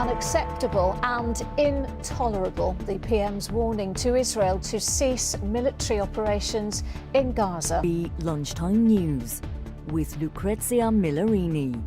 unacceptable and intolerable. The PM's warning to Israel to cease military operations in Gaza. The Lunchtime News with Lucrezia Millarini.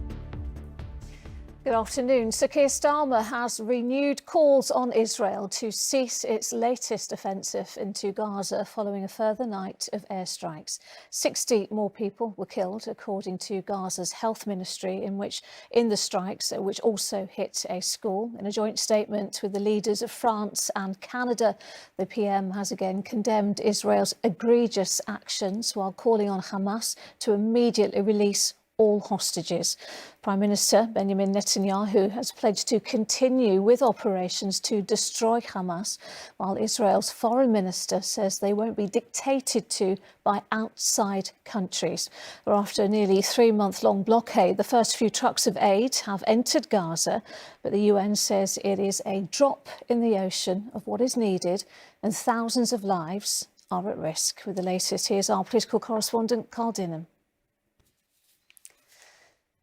Good afternoon. Sir Keir Starmer has renewed calls on Israel to cease its latest offensive into Gaza following a further night of airstrikes. 60 more people were killed, according to Gaza's health ministry, in the strikes, which also hit a school. In a joint statement with the leaders of France and Canada, the PM has again condemned Israel's egregious actions while calling on Hamas to immediately release all hostages. Prime Minister Benjamin Netanyahu has pledged to continue with operations to destroy Hamas, while Israel's foreign minister says they won't be dictated to by outside countries. After a nearly 3-month-long blockade, the first few trucks of aid have entered Gaza, but the UN says it is a drop in the ocean of what is needed, and thousands of lives are at risk. With the latest, here's our political correspondent, Carl Dinham.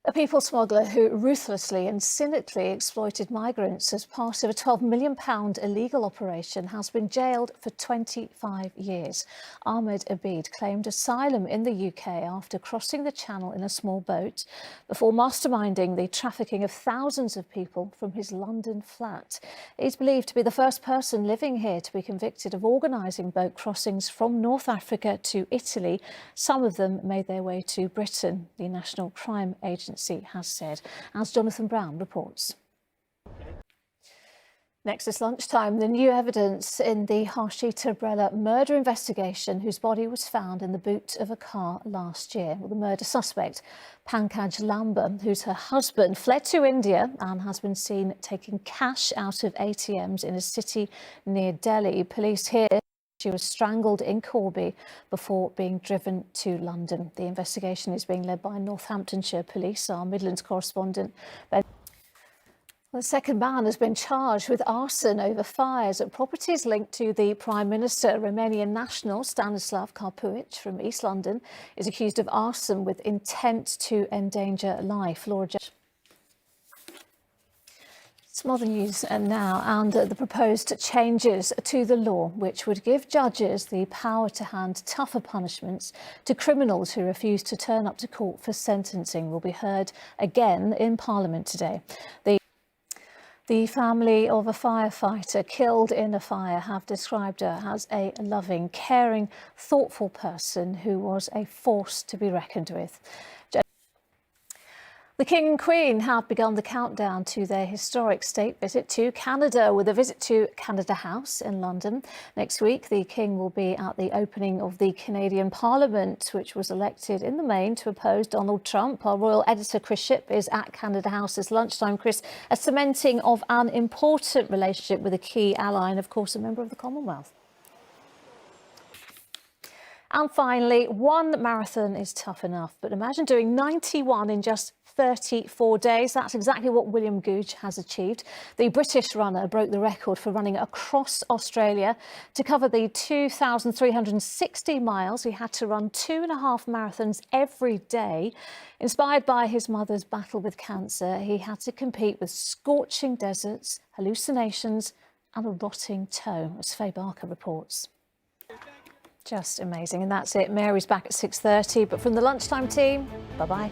A people smuggler who ruthlessly and cynically exploited migrants as part of a £12 million illegal operation has been jailed for 25 years. Ahmed Abid claimed asylum in the UK after crossing the Channel in a small boat before masterminding the trafficking of thousands of people from his London flat. He's believed to be the first person living here to be convicted of organising boat crossings from North Africa to Italy. Some of them made their way to Britain, the National Crime Agency has said, as Jonathan Brown reports. Next this lunchtime, the new evidence in the Harsha murder investigation, whose body was found in the boot of a car last year. Well, the murder suspect, Pankaj Lamba, who's her husband, fled to India and has been seen taking cash out of ATMs in a city near Delhi. Police here she was strangled in Corby before being driven to London. The investigation is being led by Northamptonshire Police. Our Midlands correspondent, Ben. The second man has been charged with arson over fires at properties linked to the Prime Minister. Romanian national Stanislav Carpuic from East London is accused of arson with intent to endanger life. Laura. Some other news now, and the proposed changes to the law, which would give judges the power to hand tougher punishments to criminals who refuse to turn up to court for sentencing, will be heard again in Parliament today. The family of a firefighter killed in a fire have described her as a loving, caring, thoughtful person who was a force to be reckoned with. The King and Queen have begun the countdown to their historic state visit to Canada with a visit to Canada House in London. Next week, the King will be at the opening of the Canadian Parliament, which was elected in the main to oppose Donald Trump. Our royal editor, Chris Shipp, is at Canada House this lunchtime. Chris, a cementing of an important relationship with a key ally and, of course, a member of the Commonwealth. And finally, one marathon is tough enough, but imagine doing 91 in just 34 days. That's exactly what William Googe has achieved. The British runner broke the record for running across Australia. To cover the 2,360 miles, he had to run 2.5 marathons every day. Inspired by his mother's battle with cancer, he had to compete with scorching deserts, hallucinations and a rotting toe, as Faye Barker reports. Just amazing. And that's it. Mary's back at 6:30. But from the lunchtime team, bye-bye.